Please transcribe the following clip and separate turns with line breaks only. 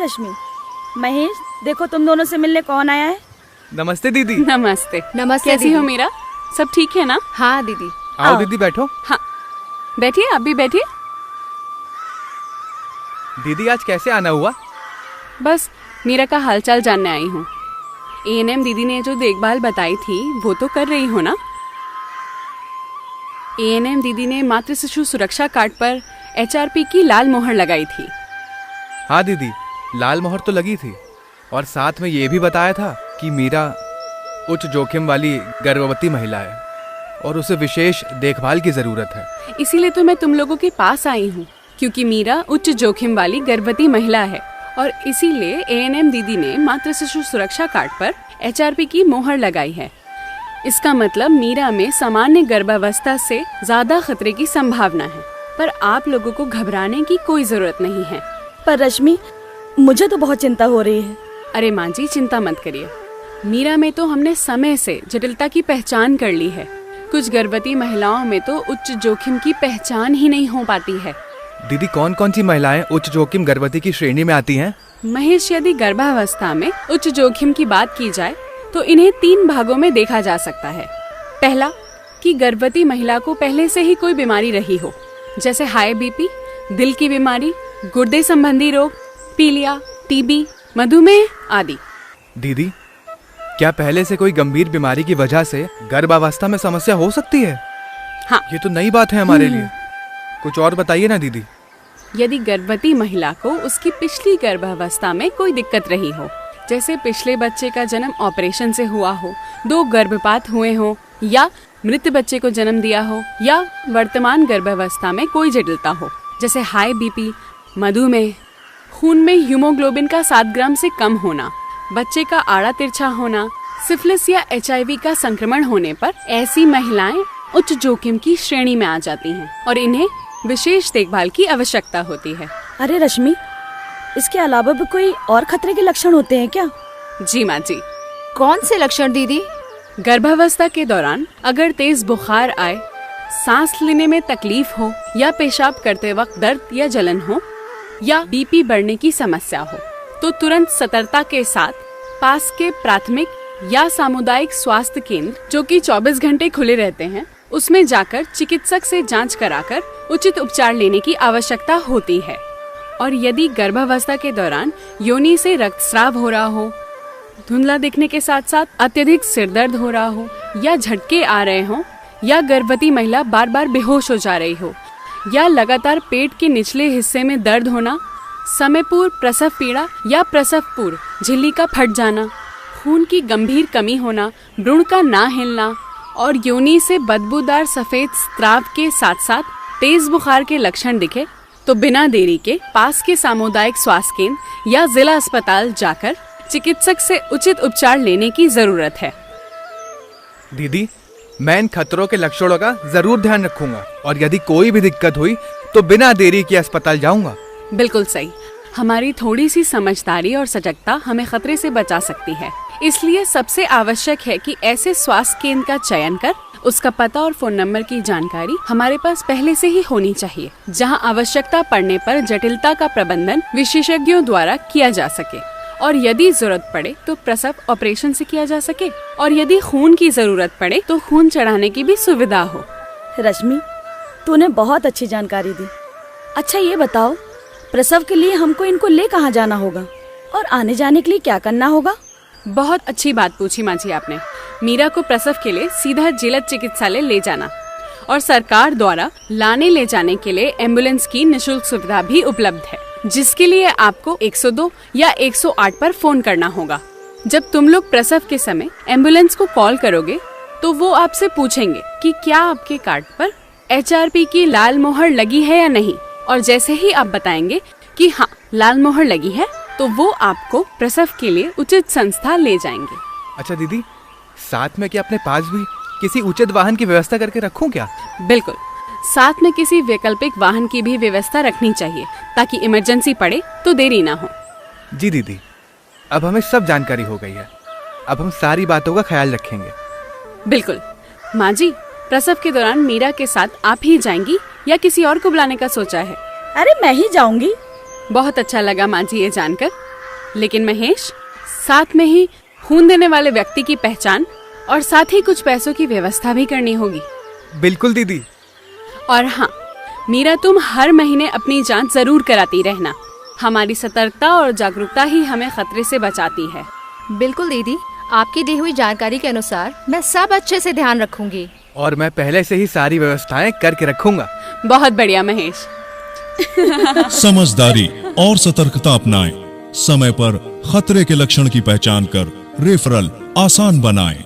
रश्मि, महेश, देखो तुम दोनों से मिलने कौन आया है।
नमस्ते दीदी।
नमस्ते।
नमस्ते।
कैसी हो मीरा? सब ठीक है ना?
हाँ दीदी।
आओ दीदी बैठो।
हाँ बैठिए, आप भी बैठिए।
दीदी आज कैसे आना हुआ?
बस मीरा का हालचाल जानने आई हूँ। एएनएम दीदी ने जो देखभाल बताई थी वो तो कर रही हो ना? एएनएम दीदी ने मातृ शिशु सुरक्षा कार्ड पर एचआरपी की लाल मोहर लगाई थी।
हाँ दीदी, लाल मोहर तो लगी थी और साथ में ये भी बताया था कि मीरा उच्च जोखिम वाली गर्भवती महिला है और उसे विशेष देखभाल की जरूरत है।
इसीलिए तो मैं तुम लोगों के पास आई हूँ, क्योंकि मीरा उच्च जोखिम वाली गर्भवती महिला है और इसीलिए एएनएम दीदी ने मातृ शिशु सुरक्षा कार्ड पर एचआरपी की मोहर लगाई है। इसका मतलब मीरा में सामान्य गर्भावस्था से ज्यादा खतरे की संभावना है, पर आप लोगों को घबराने की कोई जरूरत नहीं है।
पर रश्मि, मुझे तो बहुत चिंता हो रही है।
अरे माँ जी, चिंता मत करिए। मीरा में तो हमने समय से जटिलता की पहचान कर ली है। कुछ गर्भवती महिलाओं में तो उच्च जोखिम की पहचान ही नहीं हो पाती है।
दीदी, कौन कौन सी महिलाएं उच्च जोखिम गर्भवती की श्रेणी में आती हैं?
महेश, यदि गर्भावस्था में उच्च जोखिम की बात की जाए तो इन्हें 3 भागों में देखा जा सकता है। पहला, कि गर्भवती महिला को पहले से ही कोई बीमारी रही हो, जैसे हाई बीपी, दिल की बीमारी, गुर्दे संबंधी रोग, पीलिया, टीबी, मधुमेह आदि।
दीदी, क्या पहले से कोई गंभीर बीमारी की वजह से गर्भावस्था में समस्या हो सकती है?
हाँ।
ये तो नई बात है हमारे लिए। कुछ और बताइए ना दीदी।
यदि गर्भवती महिला को उसकी पिछली गर्भावस्था में कोई दिक्कत रही हो, जैसे पिछले बच्चे का जन्म ऑपरेशन से हुआ हो, 2 गर्भपात हुए हो, या मृत बच्चे को जन्म दिया हो, या वर्तमान गर्भावस्था में कोई जटिलता हो, जैसे हाई बीपी, मधुमेह, खून में हीमोग्लोबिन का 7 ग्राम से कम होना, बच्चे का आड़ा तिरछा होना, सिफिलिस या एचआईवी का संक्रमण होने पर ऐसी महिलाएं उच्च जोखिम की श्रेणी में आ जाती हैं और इन्हें विशेष देखभाल की आवश्यकता होती है।
अरे रश्मि, इसके अलावा भी कोई और खतरे के लक्षण होते हैं क्या?
जी माँ जी।
कौन से लक्षण दीदी?
गर्भावस्था के दौरान अगर तेज बुखार आए, सांस लेने में तकलीफ हो, या पेशाब करते वक्त दर्द या जलन हो, या बीपी बढ़ने की समस्या हो, तो तुरंत सतर्कता के साथ पास के प्राथमिक या सामुदायिक स्वास्थ्य केंद्र, जो कि 24 घंटे खुले रहते हैं, उसमें जाकर चिकित्सक से जांच कराकर उचित उपचार लेने की आवश्यकता होती है। और यदि गर्भावस्था के दौरान योनि से रक्तस्राव हो रहा हो, धुंधला दिखने के साथ साथ अत्यधिक सिरदर्द हो रहा हो, या झटके आ रहे हो, या गर्भवती महिला बार बार बेहोश हो जा रही हो, या लगातार पेट के निचले हिस्से में दर्द होना, समय पूर्व प्रसव पीड़ा या प्रसव पूर्व झिल्ली का फट जाना, खून की गंभीर कमी होना, भ्रूण का ना हिलना और योनि से बदबूदार सफेद स्राव के साथ साथ तेज बुखार के लक्षण दिखे, तो बिना देरी के पास के सामुदायिक स्वास्थ्य केंद्र या जिला अस्पताल जाकर चिकित्सक से उचित उपचार लेने की जरूरत है।
दीदी, मैं इन खतरों के लक्षणों का जरूर ध्यान रखूंगा और यदि कोई भी दिक्कत हुई तो बिना देरी के अस्पताल जाऊंगा।
बिल्कुल सही। हमारी थोड़ी सी समझदारी और सजगता हमें खतरे से बचा सकती है। इसलिए सबसे आवश्यक है कि ऐसे स्वास्थ्य केंद्र का चयन कर उसका पता और फोन नंबर की जानकारी हमारे पास पहले से ही होनी चाहिए, जहां आवश्यकता पड़ने पर जटिलता का प्रबंधन विशेषज्ञों द्वारा किया जा सके और यदि जरूरत पड़े तो प्रसव ऑपरेशन से किया जा सके, और यदि खून की जरूरत पड़े तो खून चढ़ाने की भी सुविधा हो।
रश्मि, तूने बहुत अच्छी जानकारी दी। अच्छा ये बताओ, प्रसव के लिए हमको इनको ले कहाँ जाना होगा और आने जाने के लिए क्या करना होगा?
बहुत अच्छी बात पूछी माँ जी आपने। मीरा को प्रसव के लिए सीधा जिला चिकित्सालय ले जाना और सरकार द्वारा लाने ले जाने के लिए एम्बुलेंस की निःशुल्क सुविधा भी उपलब्ध है, जिसके लिए आपको 102 या 108 पर फोन करना होगा। जब तुम लोग प्रसव के समय एम्बुलेंस को कॉल करोगे तो वो आपसे पूछेंगे कि क्या आपके कार्ड पर एचआरपी की लाल मोहर लगी है या नहीं, और जैसे ही आप बताएंगे कि हाँ लाल मोहर लगी है तो वो आपको प्रसव के लिए उचित संस्था ले जाएंगे।
अच्छा दीदी, साथ में क्या अपने पास भी किसी उचित वाहन की व्यवस्था करके रखूं क्या?
बिल्कुल, साथ में किसी वैकल्पिक वाहन की भी व्यवस्था रखनी चाहिए ताकि इमरजेंसी पड़े तो देरी ना हो।
जी दीदी, अब हमें सब जानकारी हो गई है। अब हम सारी बातों का ख्याल रखेंगे।
बिल्कुल। माँ जी, प्रसव के दौरान मीरा के साथ आप ही जाएंगी या किसी और को बुलाने का सोचा है?
अरे मैं ही जाऊंगी।
बहुत अच्छा लगा माँ जी ये जानकर। लेकिन महेश, साथ में ही खून देने वाले व्यक्ति की पहचान और साथ ही कुछ पैसों की व्यवस्था भी करनी होगी।
बिल्कुल दीदी।
और हाँ मीरा, तुम हर महीने अपनी जांच जरूर कराती रहना। हमारी सतर्कता और जागरूकता ही हमें खतरे से बचाती है।
बिल्कुल दीदी, आपकी दी हुई जानकारी के अनुसार मैं सब अच्छे से ध्यान रखूंगी।
और मैं पहले से ही सारी व्यवस्थाएं करके रखूंगा।
बहुत बढ़िया महेश।
समझदारी और सतर्कता अपनाएं। समय पर खतरे के लक्षण की पहचान कर रेफरल आसान बनाएं।